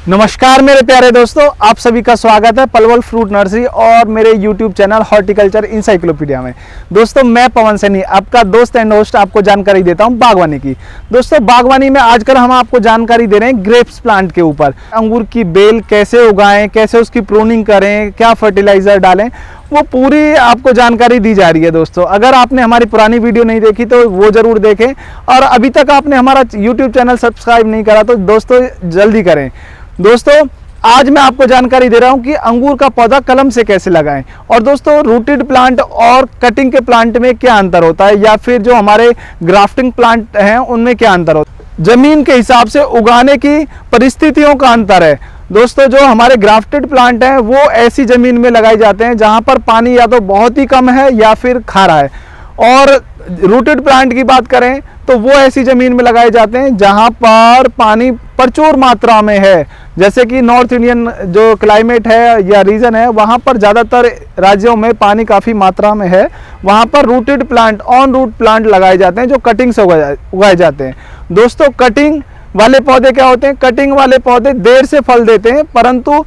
नमस्कार मेरे प्यारे दोस्तों, आप सभी का स्वागत है पलवल फ्रूट नर्सरी और मेरे YouTube चैनल हॉर्टिकल्चर इंसाइक्लोपीडिया में। दोस्तों मैं पवन सैनी आपका दोस्त एंड होस्ट आपको जानकारी देता हूं बागवानी की। दोस्तों बागवानी में आजकल हम आपको जानकारी दे रहे हैं ग्रेप्स प्लांट के ऊपर। अंगूर की बेल कैसे उगाएं, कैसे उसकी प्रूनिंग करें, क्या फर्टिलाइजर डालें, वो पूरी आपको जानकारी दी जा रही है। दोस्तों अगर आपने हमारी पुरानी वीडियो नहीं देखी तो वो जरूर देखें, और अभी तक आपने हमारा YouTube चैनल सब्सक्राइब नहीं करा तो दोस्तों जल्दी करें। दोस्तों आज मैं आपको जानकारी दे रहा हूं कि अंगूर का पौधा कलम से कैसे लगाएं, और दोस्तों रूटेड प्लांट और कटिंग के प्लांट में क्या अंतर होता है, या फिर जो हमारे ग्राफ्टिंग प्लांट हैं उनमें क्या अंतर होता है। जमीन के हिसाब से उगाने की परिस्थितियों का अंतर है। दोस्तों जो हमारे ग्राफ्टेड प्लांट हैं वो ऐसी जमीन में लगाए जाते हैं जहां पर पानी या तो बहुत ही कम है या फिर खारा है, और रूटेड प्लांट की बात करें तो वो ऐसी जमीन में लगाए जाते हैं जहां पर पानी प्रचुर मात्रा में है। जैसे कि नॉर्थ इंडियन जो क्लाइमेट है या रीजन है वहां पर ज़्यादातर राज्यों में पानी काफ़ी मात्रा में है, वहां पर rooted plant on root plant लगाए जाते हैं जो कटिंग से उगाए जाते हैं। दोस्तों कटिंग वाले पौधे क्या होते हैं, कटिंग वाले पौधे देर से फल देते हैं, परंतु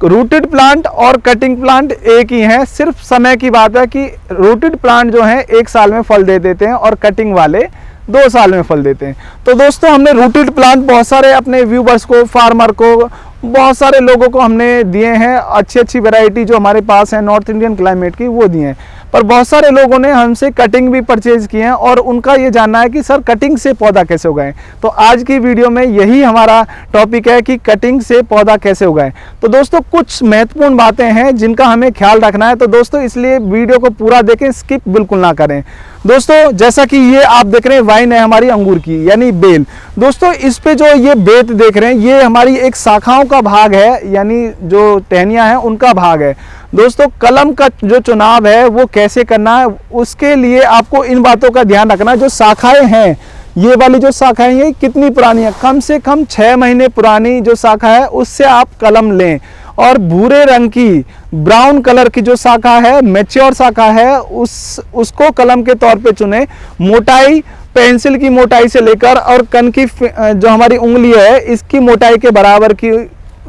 रूटेड प्लांट और कटिंग प्लांट एक ही हैं। सिर्फ समय की बात है कि रूटेड प्लांट जो हैं 1 साल में फल दे देते हैं और कटिंग वाले 2 साल में फल देते हैं। तो दोस्तों हमने रूटेड प्लांट बहुत सारे अपने व्यूवर्स को, फार्मर को, बहुत सारे लोगों को हमने दिए हैं। अच्छी अच्छी वैरायटी जो हमारे पास है नॉर्थ इंडियन क्लाइमेट की वो दिए हैं, पर बहुत सारे लोगों ने हमसे कटिंग भी परचेज किए हैं और उनका ये जानना है कि सर कटिंग से पौधा कैसे उगाएं। तो आज की वीडियो में यही हमारा टॉपिक है कि कटिंग से पौधा कैसे उगाएं। तो दोस्तों कुछ महत्वपूर्ण बातें हैं जिनका हमें ख्याल रखना है, तो दोस्तों इसलिए वीडियो को पूरा देखें, स्किप बिल्कुल ना करें। दोस्तों जैसा कि ये आप देख रहे हैं वाइन है हमारी अंगूर की यानी बेल। दोस्तों इस पे जो ये बेत देख रहे हैं ये हमारी एक शाखाओं का भाग है, यानी जो टहनियाँ हैं उनका भाग है। दोस्तों कलम का जो चुनाव है वो कैसे करना है, उसके लिए आपको इन बातों का ध्यान रखना है। जो शाखाएं हैं, ये वाली जो शाखाएं हैं कितनी पुरानी है, कम से कम 6 महीने पुरानी जो शाखा है उससे आप कलम लें। और भूरे रंग की ब्राउन कलर की जो शाखा है, मैच्योर शाखा है, उसको कलम के तौर पे चुने। मोटाई पेंसिल की मोटाई से लेकर और कन की जो हमारी उंगली है इसकी मोटाई के बराबर की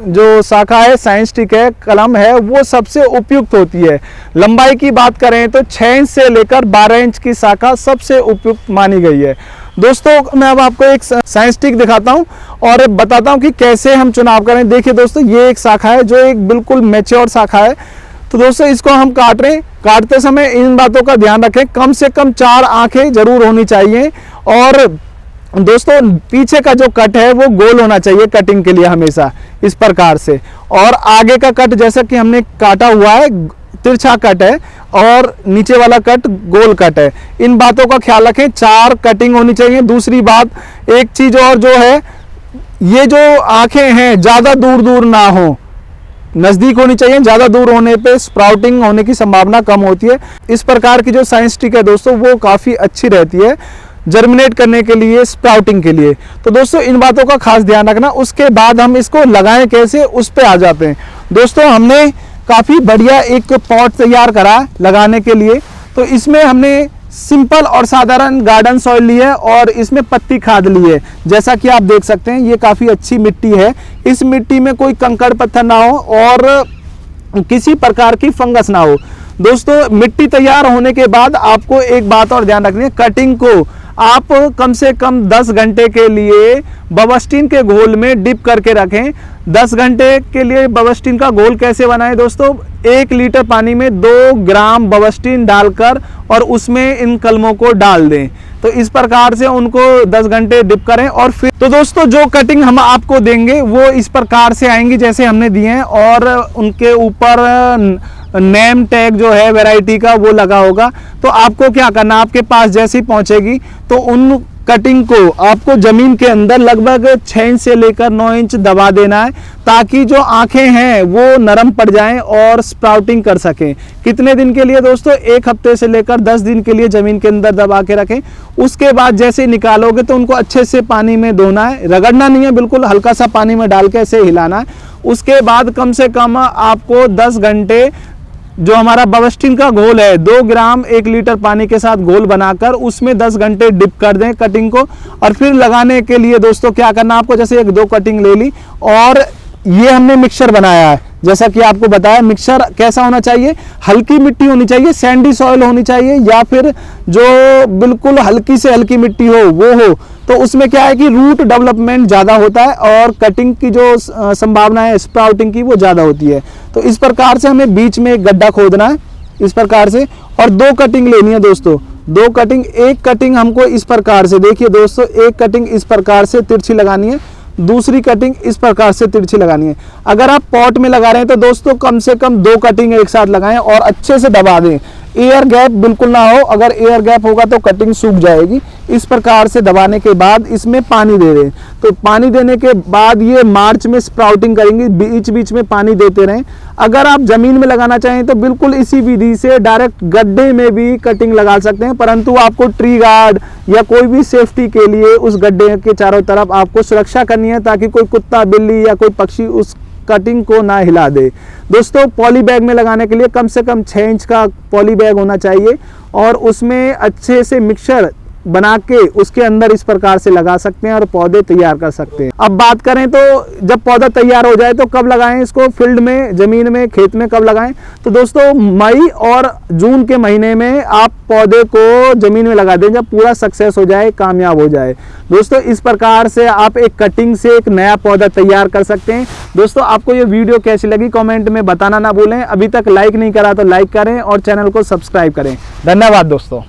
जो शाखा है, साइंस स्टिक है, कलम है, वो सबसे उपयुक्त होती है। लंबाई की बात करें तो 6 इंच से लेकर 12 इंच की शाखा सबसे उपयुक्त मानी गई है। दोस्तों मैं अब आपको एक साइंस स्टिक दिखाता हूं और बताता हूं कि कैसे हम चुनाव करें। देखिए दोस्तों ये एक शाखा है जो एक बिल्कुल मैच्योर शाखा है। तो दोस्तों इसको हम काट रहे हैं, काटते समय इन बातों का ध्यान रखें, कम से कम 4 आंखें जरूर होनी चाहिए। और दोस्तों पीछे का जो कट है वो गोल होना चाहिए कटिंग के लिए हमेशा इस प्रकार से, और आगे का कट जैसा कि हमने काटा हुआ है तिरछा कट है और नीचे वाला कट गोल कट है। इन बातों का ख्याल रखें, 4 कटिंग होनी चाहिए। दूसरी बात एक चीज और जो है, ये जो आंखें हैं ज्यादा दूर दूर ना हो, नजदीक होनी चाहिए। ज्यादा दूर होने पे स्प्राउटिंग होने की संभावना कम होती है। इस प्रकार की जो साइंस स्टिक है दोस्तों वो काफी अच्छी रहती है जर्मिनेट करने के लिए, स्प्राउटिंग के लिए। तो दोस्तों इन बातों का खास ध्यान रखना। उसके बाद हम इसको लगाएं कैसे, उस पे आ जाते हैं। दोस्तों हमने काफी बढ़िया एक पॉट तैयार करा लगाने के लिए। तो इसमें हमने सिंपल और साधारण गार्डन सॉइल ली है और इसमें पत्ती खाद ली है। जैसा कि आप देख सकते हैं ये काफी अच्छी मिट्टी है। इस मिट्टी में कोई कंकड़ पत्थर ना हो और किसी प्रकार की फंगस ना हो। दोस्तों मिट्टी तैयार होने के बाद आपको एक बात और ध्यान रखनी है, कटिंग को आप कम से कम 10 घंटे के लिए बवस्टीन के घोल में डिप करके रखें। 10 घंटे के लिए बवस्टीन का घोल कैसे बनाएं दोस्तों, 1 लीटर पानी में 2 ग्राम बवस्टीन डालकर और उसमें इन कलमों को डाल दें। तो इस प्रकार से उनको 10 घंटे डिप करें और फिर तो दोस्तों जो कटिंग हम आपको देंगे वो इस प्रकार से आएंगी जैसे हमने दिए हैं, और उनके ऊपर नेम टैग जो है वैरायटी का वो लगा होगा। तो आपको क्या करना, आपके पास जैसे ही पहुंचेगी तो उन कटिंग को आपको जमीन के अंदर लगभग 6 इंच से लेकर 9 इंच दबा देना है, ताकि जो आंखें हैं वो नरम पड़ जाएं और स्प्राउटिंग कर सकें। कितने दिन के लिए दोस्तों, 1 हफ्ते से लेकर 10 दिन के लिए जमीन के अंदर दबा के रखें। उसके बाद जैसे निकालोगे तो उनको अच्छे से पानी में धोना है, रगड़ना नहीं है, बिल्कुल हल्का सा पानी में डाल के ऐसे हिलाना है। उसके बाद कम से कम आपको 10 घंटे जो हमारा बवस्टीन का घोल है 2 ग्राम 1 लीटर पानी के साथ घोल बनाकर उसमें 10 घंटे डिप कर दें कटिंग को। और फिर लगाने के लिए दोस्तों क्या करना, आपको जैसे 1-2 कटिंग ले ली और ये हमने मिक्सचर बनाया है, जैसा कि आपको बताया मिक्सचर कैसा होना चाहिए, हल्की मिट्टी होनी चाहिए, सैंडी सॉइल होनी चाहिए, या फिर जो बिल्कुल हल्की से हल्की मिट्टी हो वो हो। तो उसमें क्या है कि रूट डेवलपमेंट ज़्यादा होता है और कटिंग की जो संभावना है स्प्राउटिंग की वो ज़्यादा होती है। तो इस प्रकार से हमें बीच में एक गड्ढा खोदना है इस प्रकार से, और 2 कटिंग लेनी है दोस्तों, 2 कटिंग। एक कटिंग हमको इस प्रकार से, देखिए दोस्तों, एक कटिंग इस प्रकार से तिरछी लगानी है, दूसरी कटिंग इस प्रकार से तिरछी लगानी है। अगर आप पॉट में लगा रहे हैं तो दोस्तों कम से कम 2 कटिंग एक साथ लगाएं और अच्छे से दबा दें, एयर गैप बिल्कुल ना हो। अगर एयर गैप होगा तो कटिंग सूख जाएगी। इस प्रकार से दबाने के बाद इसमें पानी दे दें। तो पानी देने के बाद ये मार्च में स्प्राउटिंग करेंगे, बीच बीच में पानी देते रहें। अगर आप जमीन में लगाना चाहें तो बिल्कुल इसी विधि से डायरेक्ट गड्ढे में भी कटिंग लगा सकते हैं, परंतु आपको ट्री गार्ड या कोई भी सेफ्टी के लिए उस गड्ढे के चारों तरफ आपको सुरक्षा करनी है, ताकि कोई कुत्ता, बिल्ली या कोई पक्षी उस कटिंग को ना हिला दे। दोस्तों पॉली बैग में लगाने के लिए कम से कम 6 इंच का पॉली बैग होना चाहिए, और उसमें अच्छे से मिक्सचर बना के उसके अंदर इस प्रकार से लगा सकते हैं और पौधे तैयार कर सकते हैं। अब बात करें तो जब पौधा तैयार हो जाए तो कब लगाएं इसको, फील्ड में, जमीन में, खेत में कब लगाएं? तो दोस्तों मई और जून के महीने में आप पौधे को जमीन में लगा दें, जब पूरा सक्सेस हो जाए, कामयाब हो जाए। दोस्तों इस प्रकार से आप एक कटिंग से एक नया पौधा तैयार कर सकते हैं। दोस्तों आपको ये वीडियो कैसी लगी कमेंट में बताना ना भूलें। अभी तक लाइक नहीं करा तो लाइक करें और चैनल को सब्सक्राइब करें। धन्यवाद दोस्तों।